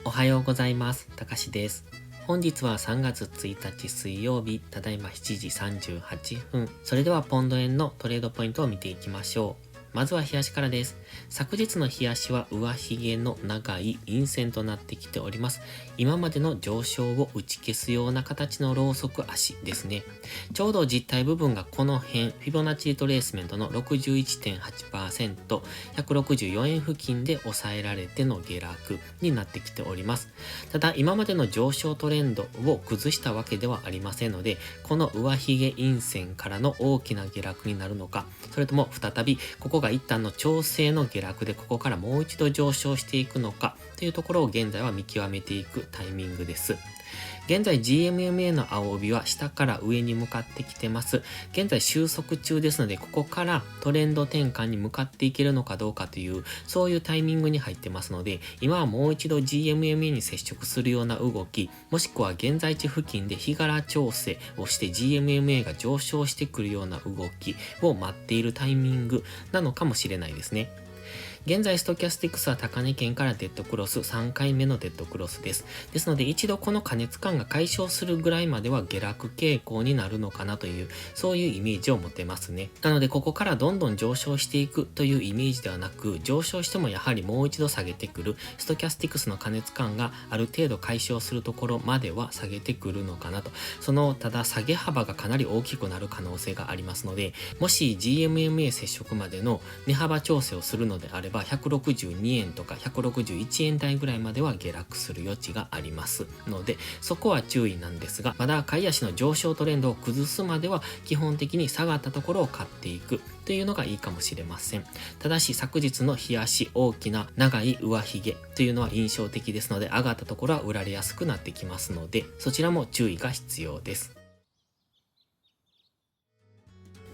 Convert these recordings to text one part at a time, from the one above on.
おはようございます。たかしです。本日は3月1日水曜日、ただいま7時38分。それではポンド円のトレードポイントを見ていきましょう。まずは日足からです。昨日の日足は上髭の長い陰線となってきております。今までの上昇を打ち消すような形のロウソク足ですね。ちょうど実体部分がこの辺、フィボナッチリトレースメントの 61.8%、164円付近で抑えられての下落になってきております。ただ、今までの上昇トレンドを崩したわけではありませんので、この上髭陰線からの大きな下落になるのか、それとも再びここが一旦の調整の下落でここからもう一度上昇していくのかというところを現在は見極めていくタイミングです。現在 GMMA の青帯は下から上に向かってきてます。現在収束中ですので、ここからトレンド転換に向かっていけるのかどうかという、そういうタイミングに入ってますので、今はもう一度 GMMA に接触するような動き、もしくは現在地付近で日柄調整をして GMMA が上昇してくるような動きを待っているタイミングなのかもしれないですね。現在ストキャスティクスは高値圏からデッドクロス、3回目のデッドクロスです。ですので一度この過熱感が解消するぐらいまでは下落傾向になるのかなという、そういうイメージを持てますね。なのでここからどんどん上昇していくというイメージではなく、上昇してもやはりもう一度下げてくる、ストキャスティクスの過熱感がある程度解消するところまでは下げてくるのかなと。ただ下げ幅がかなり大きくなる可能性がありますので、もし GMMA 接触までの値幅調整をするのであれば、162円とか161円台ぐらいまでは下落する余地がありますので、そこは注意なんですが、まだ買い足の上昇トレンドを崩すまでは基本的に下がったところを買っていくというのがいいかもしれません。ただし昨日の日足、大きな長い上髭というのは印象的ですので、上がったところは売られやすくなってきますので、そちらも注意が必要です。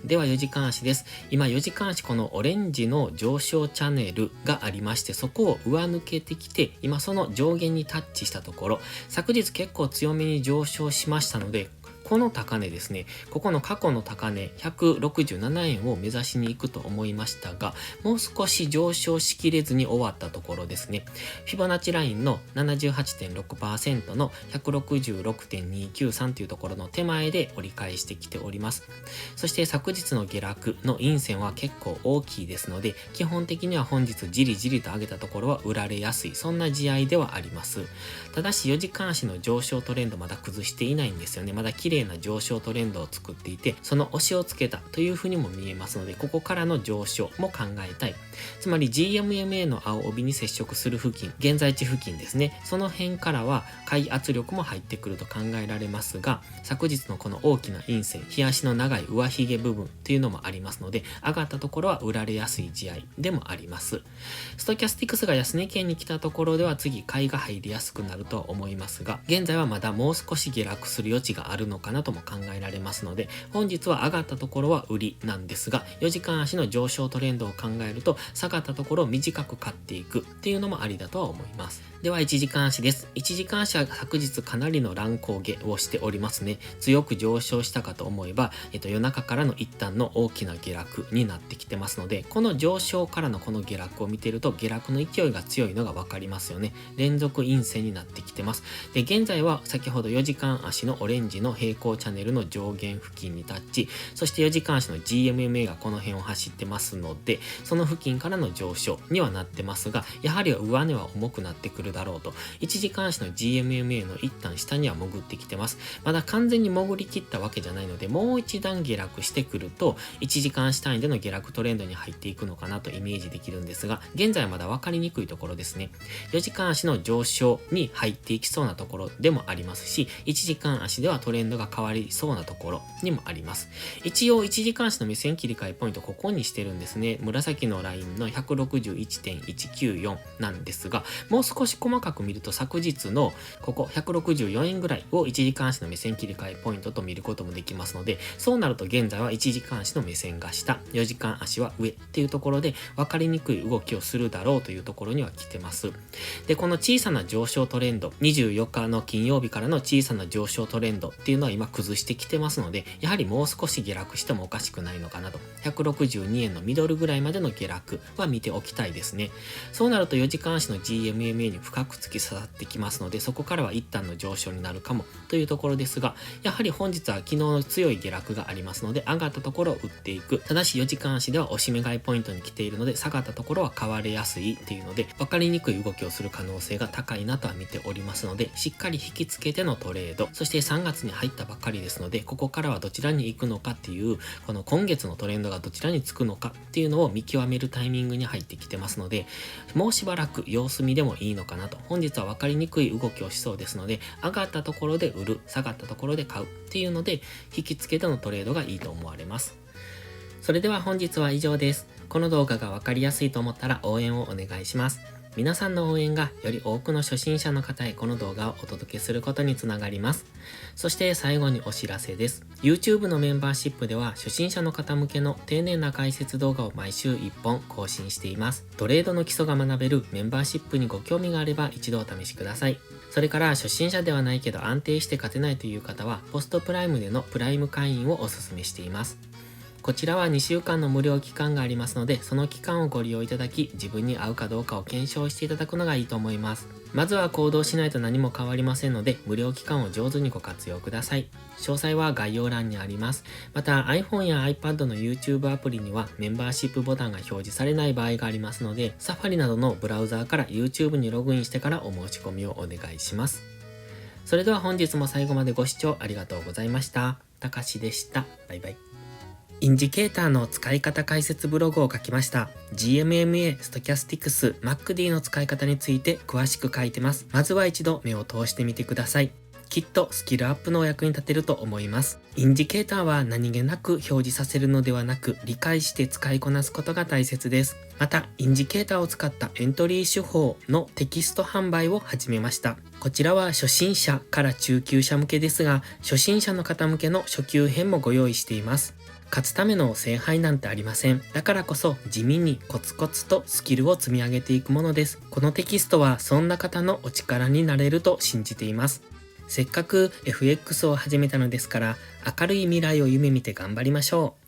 では4時間足です。今4時間足このオレンジの上昇チャンネルがありまして、そこを上抜けてきて、今その上限にタッチしたところ、昨日結構強めに上昇しましたので、この高値ですね、ここの過去の高値167円を目指しに行くと思いましたが、もう少し上昇しきれずに終わったところですね。フィボナッチラインの 78.6% の 166.293 というところの手前で折り返してきております。そして昨日の下落の陰線は結構大きいですので、基本的には本日じりじりと上げたところは売られやすい、そんな試合ではあります。ただし4時間足の上昇トレンドまだ崩していないんですよね。まだ綺麗な上昇トレンドを作っていて、その押しをつけたというふうにも見えますので、ここからの上昇も考えたい。つまり GMMA の青帯に接触する付近、現在地付近ですね。その辺からは買い圧力も入ってくると考えられますが、昨日のこの大きな陰線、日足の長い上髭部分というのもありますので、上がったところは売られやすい試合でもあります。ストキャスティクスが安値圏に来たところでは次買いが入りやすくなるとは思いますが、現在はまだもう少し下落する余地があるのかなとも考えられますので、本日は上がったところは売りなんですが、4時間足の上昇トレンドを考えると、下がったところを短く買っていくっていうのもありだとは思います。では1時間足です。1時間足は昨日かなりの乱高下をしておりますね。強く上昇したかと思えば、夜中からの一旦の大きな下落になってきてますので、この上昇からのこの下落を見てると、下落の勢いが強いのがわかりますよね。連続陰線になってきてます。で、現在は先ほど4時間足のオレンジの平行チャンネルの上限付近にタッチ、そして4時間足の GMMA がこの辺を走ってますので、その付近からの上昇にはなってますが、やはり上値は重くなってくるだろうと。1時間足の GMMA の一旦下には潜ってきてます。まだ完全に潜りきったわけじゃないので、もう一段下落してくると、1時間足単位での下落トレンドに入っていくのかなとイメージできるんですが、現在はまだ分かりにくいところですね。4時間足の上昇に入っていきそうなところでもありますし、1時間足ではトレンドが変わりそうなところにもあります。一応1時間足の目線切り替えポイントここにしてるんですね。紫のラインの 161.194 なんですが、もう少し細かく見ると昨日のここ164円ぐらいを1時間足の目線切り替えポイントと見ることもできますので、そうなると現在は1時間足の目線が下、4時間足は上っていうところで分かりにくい動きをするだろうというところには来てます。で、この小さな上昇トレンド、24日の金曜日からの小さな上昇トレンドっていうのは今崩してきてますので、やはりもう少し下落してもおかしくないのかなと。162円のミドルぐらいまでの下落は見ておきたいですね。そうなると4時間足の GMMA に深く突き刺さってきますので、そこからは一旦の上昇になるかもというところですが、やはり本日は昨日の強い下落がありますので、上がったところを売っていく。ただし4時間足では押し目買いポイントに来ているので、下がったところは買われやすいっていうので、分かりにくい動きをする可能性が高いなとは見ておりますので、しっかり引き付けてのトレード、そして3月に入ったばっかりですので、ここからはどちらに行くのかっていう、この今月のトレンドがどちらにつくのかっていうのを見極めるタイミングに入ってきてますので、もうしばらく様子見でもいいのかなと。本日は分かりにくい動きをしそうですので、上がったところで売る、下がったところで買うっていうので、引き付けてのトレードがいいと思われます。それでは本日は以上です。この動画が分かりやすいと思ったら応援をお願いします。皆さんの応援がより多くの初心者の方へこの動画をお届けすることにつながります。そして最後にお知らせです。YouTube のメンバーシップでは初心者の方向けの丁寧な解説動画を毎週1本更新しています。トレードの基礎が学べるメンバーシップにご興味があれば一度お試しください。それから初心者ではないけど安定して勝てないという方はポストプライムでのプライム会員をお勧めしています。こちらは2週間の無料期間がありますので、その期間をご利用いただき、自分に合うかどうかを検証していただくのがいいと思います。まずは行動しないと何も変わりませんので、無料期間を上手にご活用ください。詳細は概要欄にあります。また iPhone や iPad の YouTube アプリにはメンバーシップボタンが表示されない場合がありますので、Safari などのブラウザーから YouTube にログインしてからお申し込みをお願いします。それでは本日も最後までご視聴ありがとうございました。たかしでした。バイバイ。インジケーターの使い方解説ブログを書きました。GMMA、ストキャスティクス、MACD の使い方について詳しく書いてます。まずは一度目を通してみてください。きっとスキルアップのお役に立てると思います。インジケーターは何気なく表示させるのではなく、理解して使いこなすことが大切です。また、インジケーターを使ったエントリー手法のテキスト販売を始めました。こちらは初心者から中級者向けですが、初心者の方向けの初級編もご用意しています。勝つための聖杯なんてありません。だからこそ地味にコツコツとスキルを積み上げていくものです。このテキストはそんな方のお力になれると信じています。せっかく FX を始めたのですから、明るい未来を夢見て頑張りましょう。